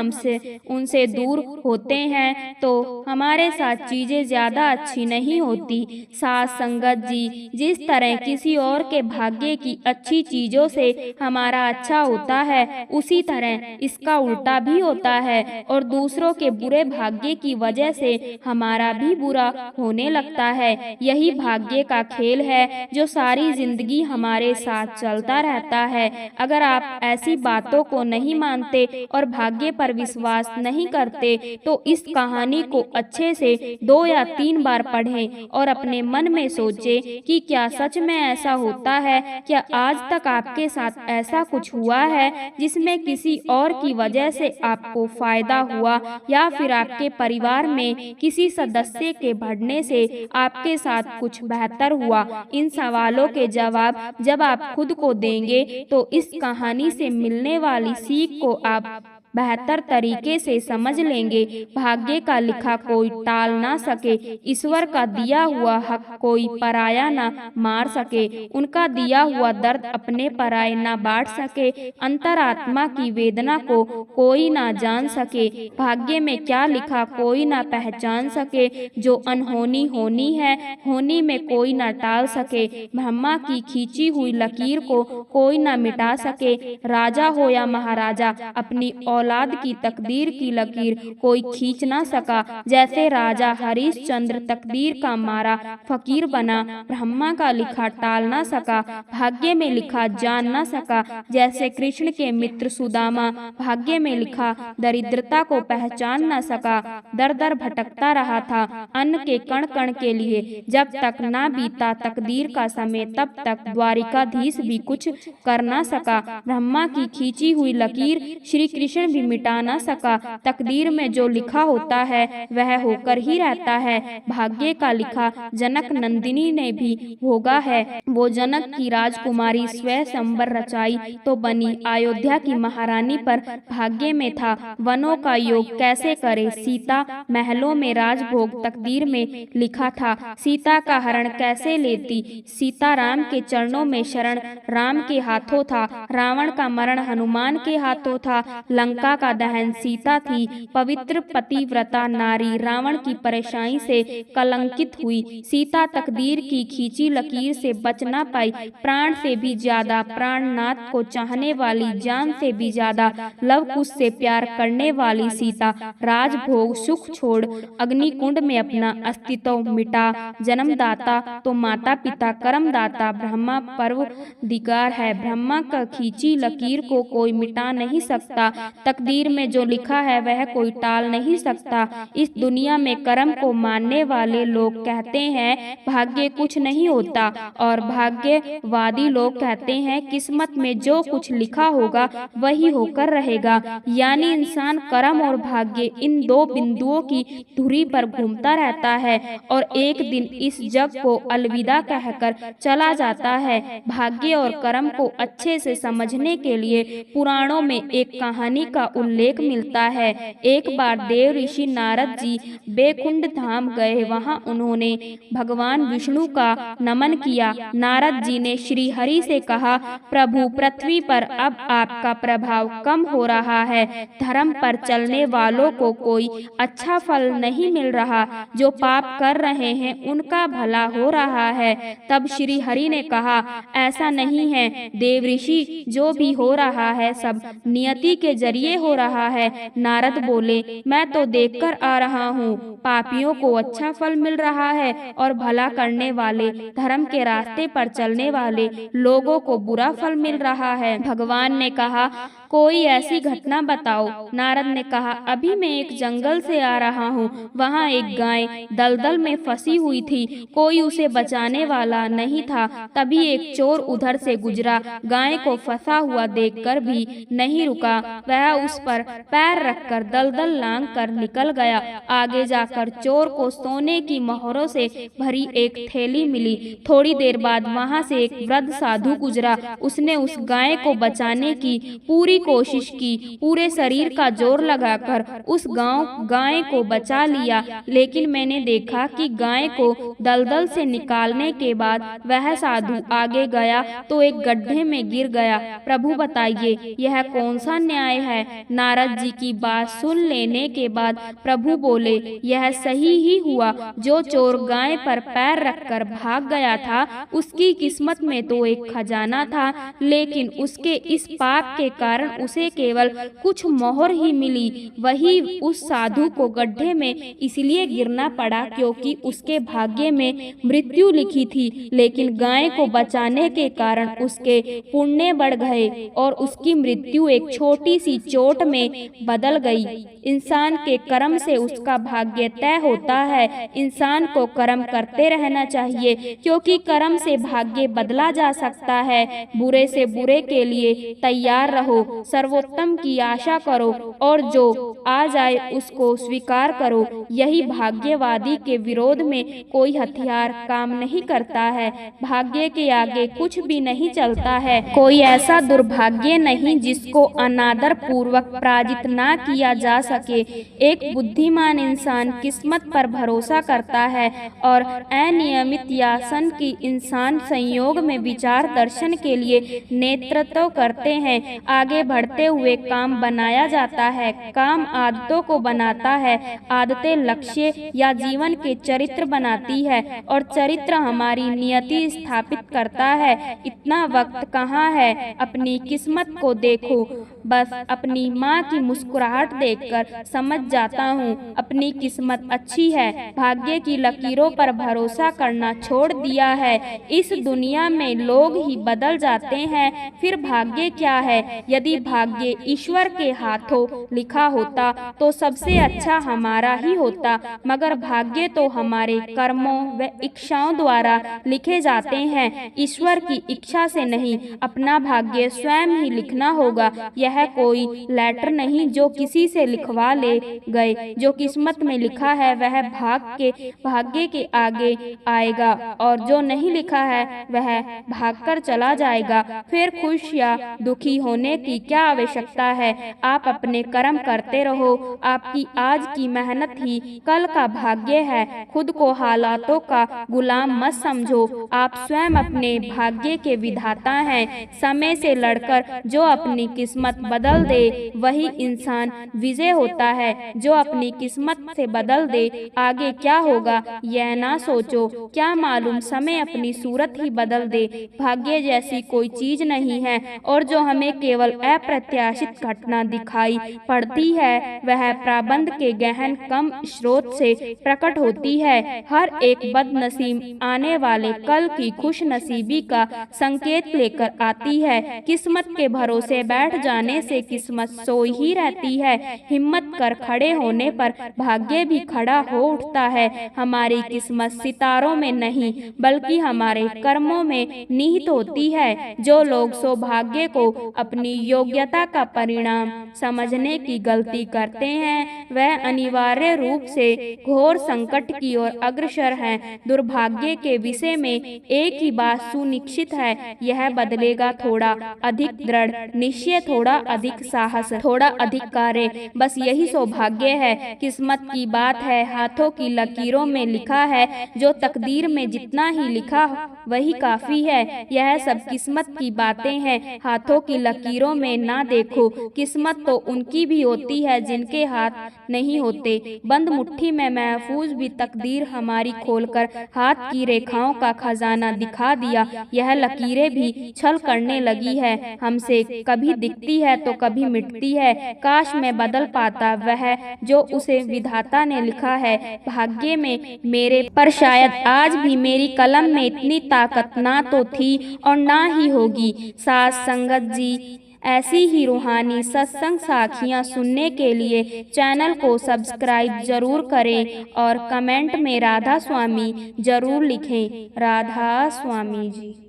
उनसे दूर होते हैं तो हमारे साथ चीजें ज्यादा अच्छी नहीं होती। साथ संगत जी, जिस तरह किसी और के भाग्य की अच्छी चीजों से हमारा अच्छा होता है, उसी तरह इसका उल्टा भी होता है और दूसरों के बुरे भाग्य की वजह से हमारा भी बुरा होने लगता है। यही भाग्य का खेल है जो सारी जिंदगी हमारे साथ चलता रहता है। अगर आप ऐसी बातों को नहीं मानते और भाग्य पर विश्वास नहीं करते तो इस कहानी को अच्छे से 2 या 3 बार पढ़ें और अपने मन में सोचें कि क्या सच में ऐसा होता है। क्या आज तक आपके साथ ऐसा कुछ हुआ है जिसमें किसी और की वजह से आपको फायदा हुआ या फिर आपके परिवार में किसी सदस्य के बढ़ने से आपके साथ कुछ बेहतर हुआ? इन सवालों के जवाब जब आप खुद को देंगे तो इस कहानी से मिलने वाली सीख को आप बेहतर तरीके से समझ लेंगे। भाग्य का लिखा कोई टाल ना सके, ईश्वर का दिया हुआ हक कोई पराया ना मार सके, उनका दिया हुआ दर्द अपने पराये ना बांट सके, अंतरात्मा की वेदना को कोई ना जान सके, भाग्य में क्या लिखा कोई ना पहचान सके, जो अनहोनी होनी है होनी में कोई ना टाल सके, ब्रह्मा की खींची हुई लकीर को कोई ना मिटा सके, राजा हो या महाराजा अपनी औलाद की तकदीर की लकीर कोई खींच ना सका। जैसे राजा हरिश्चंद्र तकदीर का मारा फकीर बना, ब्रह्मा का लिखा टाल ना सका, भाग्य में लिखा जान ना सका। जैसे कृष्ण के मित्र सुदामा भाग्य में लिखा दरिद्रता को पहचान ना सका, दर दर भटकता रहा था अन्न के कण कण के लिए। जब तक ना बीता तकदीर का समय तब तक द्वारिकाधीश भी कुछ कर ना सका। ब्रह्मा की खींची हुई लकीर श्री कृष्ण भी मिटा ना सका। तकदीर में जो लिखा होता है वह होकर ही रहता है। भाग्य का लिखा जनक नंदिनी ने भी भोगा है। वो जनक की राजकुमारी स्वयंवर रचाई तो बनी अयोध्या की महारानी पर भाग्य में था वनों का योग कैसे करे। सीता महलों में राजभोग तकदीर में लिखा था। सीता का हरण कैसे लेती, सीता राम के चरणों में शरण राम के हाथों था। रावण का मरण हनुमान के हाथों था। लंका का दहन सीता थी। पवित्र पतिव्रता नारी रावण की परेशानी से कलंकित हुई। सीता तकदीर की खींची लकीर से बच ना पाई। प्राण से भी ज्यादा प्राणनाथ को चाहने वाली, जान से भी ज्यादा लव कुश से प्यार करने वाली सीता राजभोग सुख छोड़ अग्निकुंड में अपना अस्तित्व मिटा। जन्मदाता तो माता पिता कर्मदाता ब्रह्मा परवदिगार है। ब्रह्मा का खींची लकीर को कोई मिटा नहीं सकता। तकदीर में जो लिखा है वह कोई टाल नहीं सकता। इस दुनिया में कर्म को मानने वाले लोग कहते हैं भाग्य कुछ नहीं होता, और भाग्यवादी लोग कहते हैं किस्मत में जो कुछ लिखा होगा वही होकर रहेगा। यानी इंसान कर्म और भाग्य इन दो बिंदुओं की धुरी पर घूमता रहता है और एक दिन इस जग को अलविदा कहकर चला जाता है। भाग्य और कर्म को अच्छे से समझने के लिए पुराणों में एक कहानी का उल्लेख मिलता है। एक बार देव ऋषि नारद जी बैकुंठ धाम गए। वहां उन्होंने भगवान विष्णु का नमन किया। नारद जी ने श्री हरि से कहा, प्रभु, पृथ्वी पर अब आपका प्रभाव कम हो रहा है। धर्म पर चलने वालों को कोई अच्छा फल नहीं मिल रहा, जो पाप कर रहे हैं उनका भला हो रहा है। तब श्री हरि ने कहा, ऐसा नहीं है देव ऋषि, जो भी हो रहा है सब नियति के जरिए हो रहा है। नारद बोले, मैं तो देखकर आ रहा हूँ, पापियों को अच्छा फल मिल रहा है और भला करने वाले, धर्म के रास्ते पर चलने वाले लोगों को बुरा फल मिल रहा है। भगवान ने कहा, कोई ऐसी घटना बताओ। नारद ने कहा, अभी मैं एक जंगल से आ रहा हूँ। वहाँ एक गाय दलदल में फंसी हुई थी, कोई उसे बचाने वाला नहीं था। तभी एक चोर उधर से गुजरा, गाय को फंसा हुआ देखकर भी नहीं रुका। वह उस पर पैर रखकर दलदल लांघ कर निकल गया। आगे जाकर चोर को सोने की मोहरों से भरी एक थैली मिली। थोड़ी देर बाद वहाँ से एक वृद्ध साधु गुजरा। उसने उस गाय को बचाने की पूरी कोशिश की, पूरे शरीर का जोर लगाकर उस गाय को बचा लिया। लेकिन मैंने देखा कि गाय को दलदल से निकालने के बाद वह साधु आगे गया तो एक गड्ढे में गिर गया। प्रभु बताइए, यह कौन सा न्याय है? नारद जी की बात सुन लेने के बाद प्रभु बोले, यह सही ही हुआ। जो चोर गाय पर पैर रखकर भाग गया था, उसकी किस्मत में तो एक खजाना था, लेकिन उसके इस पाप के कारण उसे केवल कुछ मोहर ही मिली। वही उस साधु को गड्ढे में इसलिए गिरना पड़ा क्योंकि उसके भाग्य में मृत्यु लिखी थी, लेकिन गाय को बचाने के कारण उसके पुण्य बढ़ गए और उसकी मृत्यु एक छोटी सी चोट में बदल गई। इंसान के कर्म से उसका भाग्य तय होता है। इंसान को कर्म करते रहना चाहिए, क्योंकि कर्म से भाग्य बदला जा सकता है। बुरे से बुरे के लिए तैयार रहो, सर्वोत्तम की आशा करो और जो आ जाए उसको स्वीकार करो। यही भाग्यवादी के विरोध में कोई हथियार काम नहीं करता है। भाग्य के आगे कुछ भी नहीं चलता है। कोई ऐसा दुर्भाग्य नहीं जिसको अनादर पूर्वक पराजित ना किया जा सके। एक बुद्धिमान इंसान किस्मत पर भरोसा करता है और अनियमित या सन की इंसान संयोग में विचार दर्शन के लिए नेतृत्व करते हैं। आगे बढ़ते हुए काम बनाया जाता है, काम आदतों को बनाता है, आदतें लक्ष्य या जीवन के चरित्र बनाती है और चरित्र हमारी नियति स्थापित करता है। इतना वक्त कहाँ है? अपनी किस्मत को देखो। बस अपनी माँ की मुस्कुराहट देखकर समझ जाता हूँ अपनी किस्मत अच्छी है। भाग्य की लकीरों पर भरोसा करना छोड़ दिया है। इस दुनिया में लोग ही बदल जाते हैं, फिर भाग्य क्या है? यदि भाग्य ईश्वर के हाथों लिखा होता तो सबसे अच्छा हमारा ही होता, मगर भाग्य तो हमारे कर्मों व इच्छाओं द्वारा लिखे जाते हैं। ईश्वर की इच्छा से नहीं, अपना भाग्य स्वयं ही लिखना होगा। यह कोई लेटर नहीं जो किसी से लिखवा ले गए। जो किस्मत में लिखा है वह भाग्य के आगे आएगा और जो नहीं लिखा है वह भागकर चला जाएगा। फिर खुश या दुखी होने की क्या आवश्यकता है? आप अपने कर्म करते रहो। आपकी आज की मेहनत ही कल का भाग्य है। खुद को हालातों का गुलाम मत समझो। आप स्वयं अपने भाग्य के विधाता हैं। समय से लड़कर जो अपनी किस्मत बदल दे वही इंसान विजय होता है। जो अपनी किस्मत से बदल दे, आगे क्या होगा यह ना सोचो। क्या मालूम समय अपनी सूरत ही बदल दे। भाग्य जैसी कोई चीज नहीं है और जो हमें केवल अप्रत्याशित घटना दिखाई पड़ती है वह प्रारब्ध के गहन कम स्रोत से प्रकट होती है। हर एक बदनसीब आने वाले कल की खुश नसीबी का संकेत लेकर आती है। किस्मत के भरोसे बैठ जाने जाने से किस्मत सोई ही रहती है। हिम्मत कर खड़े होने पर भाग्य भी खड़ा हो उठता है। हमारी किस्मत सितारों में नहीं बल्कि हमारे कर्मों में निहित होती है। जो लोग सौभाग्य को अपनी योग्यता का परिणाम समझने की गलती करते हैं वह अनिवार्य रूप से घोर संकट की ओर अग्रसर हैं। दुर्भाग्य के विषय में एक ही बात सुनिश्चित है, यह बदलेगा थोड़ा अधिक दृढ़ निश्चय, थोड़ा अधिक साहस, थोड़ा अधिक कार्य, बस यही सौभाग्य है। किस्मत की बात है, हाथों की लकीरों में लिखा है। जो तकदीर में जितना ही लिखा वही काफी है। यह सब किस्मत की बातें हैं, हाथों की लकीरों में ना देखो। किस्मत तो उनकी भी होती है जिनके हाथ नहीं होते। बंद मुट्ठी में महफूज भी तकदीर हमारी खोलकर हाथ की रेखाओं का खजाना दिखा दिया। यह लकीरें भी छल करने लगी है हमसे, कभी दिखती है तो कभी मिटती है। काश मैं बदल पाता वह जो उसे विधाता ने लिखा है भाग्य में मेरे, पर शायद आज भी मेरी कलम में इतनी ताकत ना तो थी और ना ही होगी। साथ संगत जी, ऐसी ही रूहानी सत्संग साखियाँ सुनने के लिए चैनल को सब्सक्राइब जरूर करें और कमेंट में राधा स्वामी जरूर लिखें। राधा स्वामी जी।